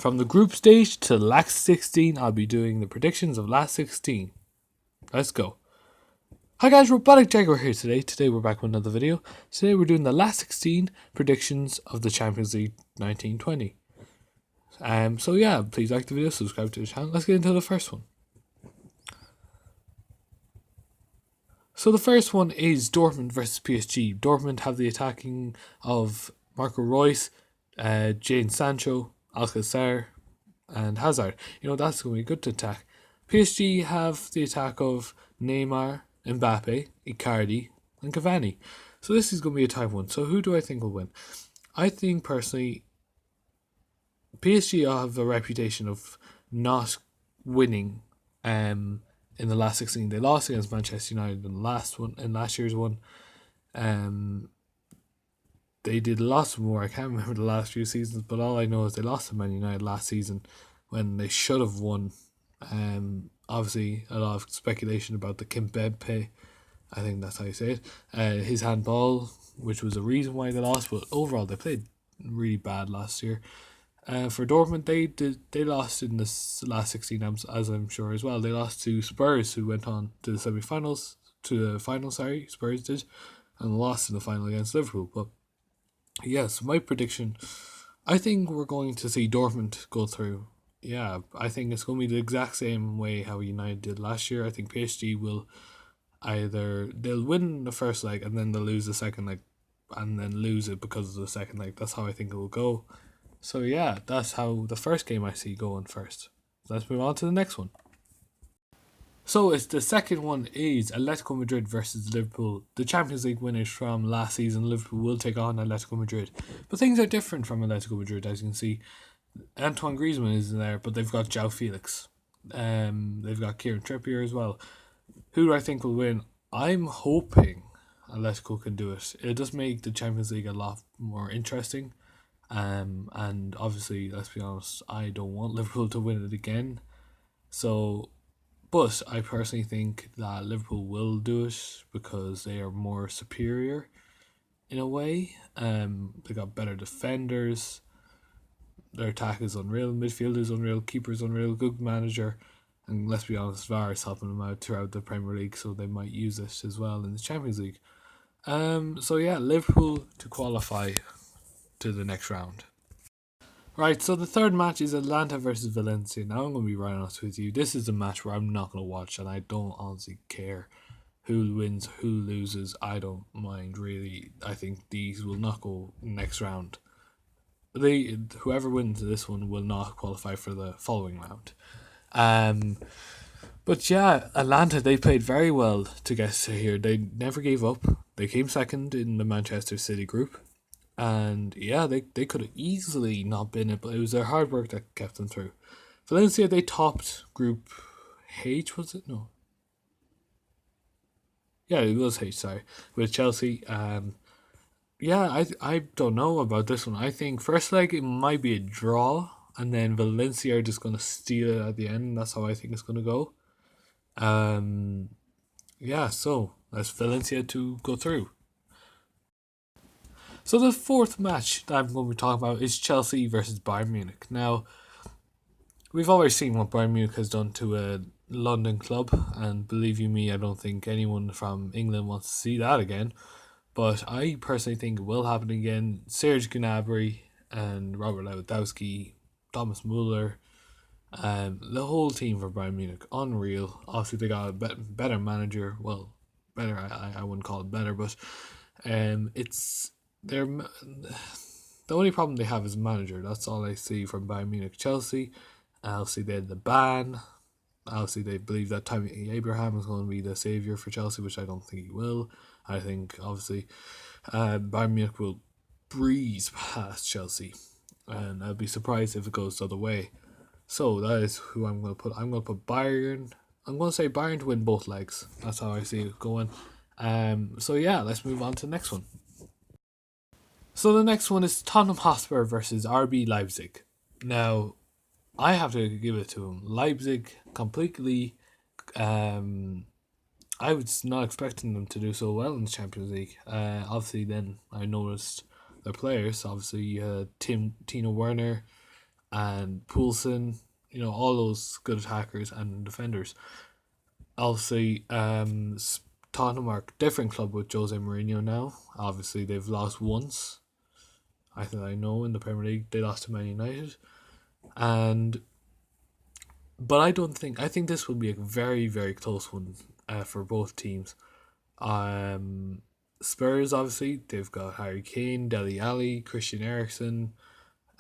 From the group stage to last 16, I'll be doing the predictions of last 16. Let's go. Hi guys, Robotic Jaguar here today. Today we're back with another video. Today we're doing the last 16 predictions of the Champions League 1920. So yeah, please like the video, subscribe to the channel. Let's get into the first one. So the first one is Dortmund versus PSG. Dortmund have the attacking of Marco Reus, Jadon Sancho, Alcacer and Hazard. That's going to be good to attack. PSG have the attack of Neymar, Mbappe, Icardi and Cavani. So this is going to be a tight one. So who do I think will win? I think personally PSG have a reputation of not winning in the last 16. They lost against Manchester United in last year's one. They did lots more. I can't remember the last few seasons, but all I know is they lost to Man United last season when they should have won. Obviously, a lot of speculation about the Kimpembe, I think that's how you say it, his handball, which was a reason why they lost, but overall they played really bad last year. For Dortmund, they lost in this last 16, as I'm sure as well. They lost to Spurs, who went on to the semi-finals, Spurs did, and lost in the final against Liverpool. But yes, my prediction, I think we're going to see Dortmund go through. Yeah, I think it's going to be the exact same way how United did last year. I think PSG will they'll win the first leg and then they'll lose the second leg and then lose it because of the second leg. That's how I think it will go. So yeah, that's how the first game I see going first. Let's move on to the next one. So it's the second one is Atletico Madrid versus Liverpool. The Champions League winners from last season, Liverpool will take on Atletico Madrid. But things are different from Atletico Madrid, as you can see. Antoine Griezmann is in there, but they've got João Felix. They've got Kieran Trippier as well. Who do I think will win? I'm hoping Atletico can do it. It does make the Champions League a lot more interesting. And obviously, let's be honest, I don't want Liverpool to win it again. But I personally think that Liverpool will do it because they are more superior in a way. They got better defenders. Their attack is unreal. Midfield is unreal. Keeper is unreal. Good manager. And let's be honest, VAR is helping them out throughout the Premier League, so they might use it as well in the Champions League. So yeah, Liverpool to qualify to the next round. Right, so the third match is Atlanta versus Valencia. Now I'm going to be right honest with you. This is a match where I'm not going to watch, and I don't honestly care who wins, who loses. I don't mind really. I think these will not go next round. Whoever wins this one will not qualify for the following round. But yeah, Atlanta, they played very well to get to here. They never gave up. They came second in the Manchester City group. And yeah, they could have easily not been it, but it was their hard work that kept them through. Valencia, they topped Group H, was it? No. Yeah, it was H, sorry. With Chelsea. Yeah, I don't know about this one. I think first leg, it might be a draw. And then Valencia are just going to steal it at the end. That's how I think it's going to go. Yeah, so that's Valencia to go through. So the fourth match that I'm going to be talking about is Chelsea versus Bayern Munich. Now, we've already seen what Bayern Munich has done to a London club, and believe you me, I don't think anyone from England wants to see that again. But I personally think it will happen again. Serge Gnabry and Robert Lewandowski, Thomas Muller, the whole team for Bayern Munich, unreal. Obviously, they got a better manager. Well, better, I wouldn't call it better, but the only problem they have is manager. That's all I see from Bayern Munich. Chelsea, obviously they had the ban. Obviously they believe that Tammy Abraham is going to be the saviour for Chelsea, which I don't think he will. I think obviously Bayern Munich will breeze past Chelsea, and I'd be surprised if it goes the other way. So that is who I'm going to put. I'm going to put Bayern. I'm going to say Bayern to win both legs. That's how I see it going. So yeah, let's move on to the next one. So the next one is Tottenham Hotspur versus RB Leipzig. Now, I have to give it to them. Leipzig completely. I was not expecting them to do so well in the Champions League. Obviously, then I noticed their players. Obviously, Timo Werner, and Poulsen, all those good attackers and defenders. Obviously, Tottenham are a different club with Jose Mourinho now. Obviously, they've lost once. I know in the Premier League they lost to Man United, but I think this will be a very, very close one for both teams. Spurs, obviously, they've got Harry Kane, Dele Alli, Christian Eriksen,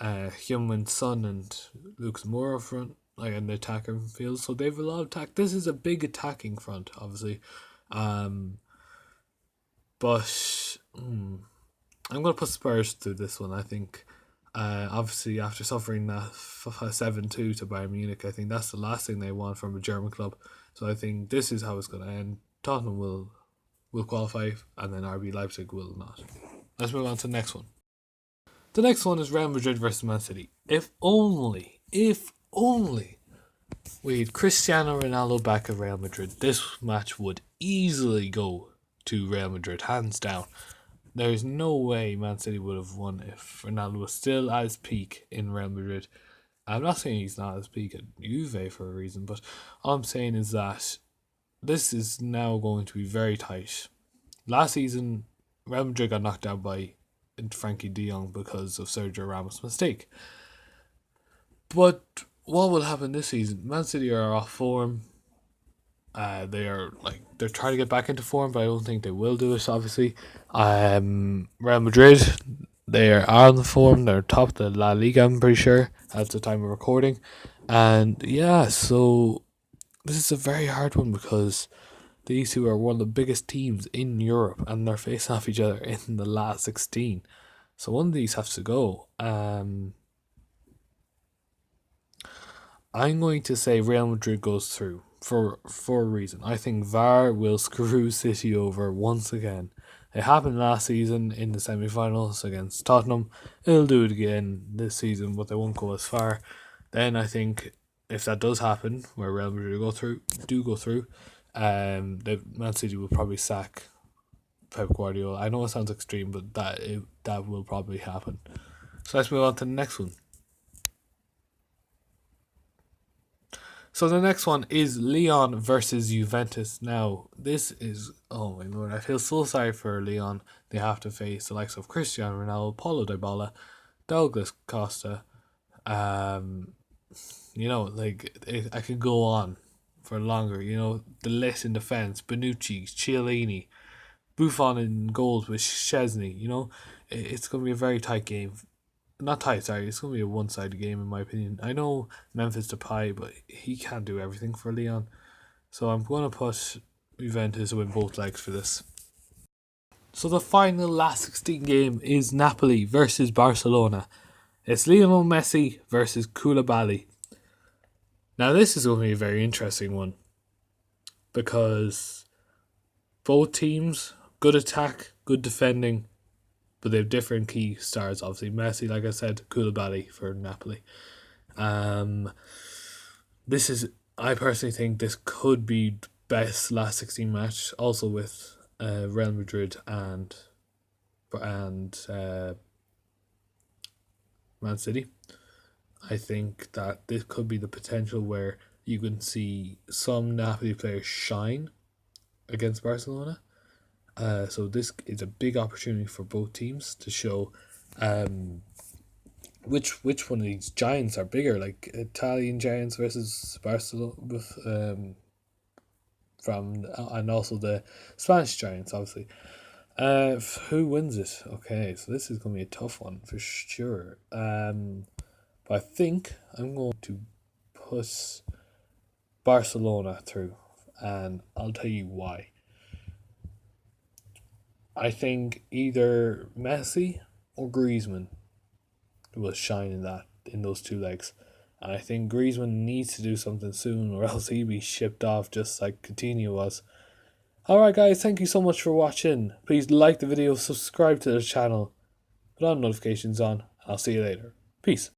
Heung-min Son, and Lucas Moura up front, like in the attacker field. So they have a lot of attack. This is a big attacking front, obviously. But I'm going to put Spurs through this one. I think, obviously, after suffering that 7-2 to Bayern Munich, I think that's the last thing they want from a German club. So I think this is how it's going to end. Tottenham will qualify, and then RB Leipzig will not. Let's move on to the next one. The next one is Real Madrid versus Man City. If only we had Cristiano Ronaldo back at Real Madrid, this match would easily go to Real Madrid, hands down. There's no way Man City would have won if Ronaldo was still at his peak in Real Madrid. I'm not saying he's not at his peak at Juve for a reason, but all I'm saying is that this is now going to be very tight. Last season, Real Madrid got knocked out by Frankie de Jong because of Sergio Ramos' mistake. But what will happen this season? Man City are off form. They're trying to get back into form, but I don't think they will do it, obviously. Real Madrid, they are on the form. They're top of the La Liga, I'm pretty sure, at the time of recording. And yeah, so this is a very hard one because these two are one of the biggest teams in Europe and they're facing off each other in the last 16. So one of these has to go. I'm going to say Real Madrid goes through for a reason. I think VAR will screw City over once again. It happened last season in the semi-finals against Tottenham. It'll do it again this season, but they won't go as far. Then I think if that does happen, where Real Madrid go through, the Man City will probably sack Pep Guardiola. I know it sounds extreme, but that will probably happen. So let's move on to the next one. So the next one is Lyon versus Juventus. Now, this is, oh my lord, I feel so sorry for Lyon. They have to face the likes of Cristiano Ronaldo, Paulo Dybala, Douglas Costa. I could go on for longer. The list in defence: Bonucci, Chiellini, Buffon in goals with Szczesny. It's going to be a very tight game. Not tight, sorry. It's going to be a one-sided game in my opinion. I know Memphis Depay, but he can't do everything for Lyon. So I'm going to put Juventus to win both legs for this. So the final last 16 game is Napoli versus Barcelona. It's Lionel Messi versus Koulibaly. Now this is going to be a very interesting one because both teams, good attack, good defending, but they have different key stars. Obviously, Messi, like I said, Koulibaly for Napoli. I personally think this could be the best last 16 match, also with Real Madrid and Man City. I think that this could be the potential where you can see some Napoli players shine against Barcelona. So this is a big opportunity for both teams to show which one of these giants are bigger, like Italian giants versus Barcelona and also the Spanish giants, obviously. Who wins it? Okay, so this is going to be a tough one for sure. But I think I'm going to put Barcelona through, and I'll tell you why. I think either Messi or Griezmann will shine in those two legs. And I think Griezmann needs to do something soon or else he'll be shipped off just like Coutinho was. Alright guys, thank you so much for watching. Please like the video, subscribe to the channel, put on notifications on, and I'll see you later. Peace.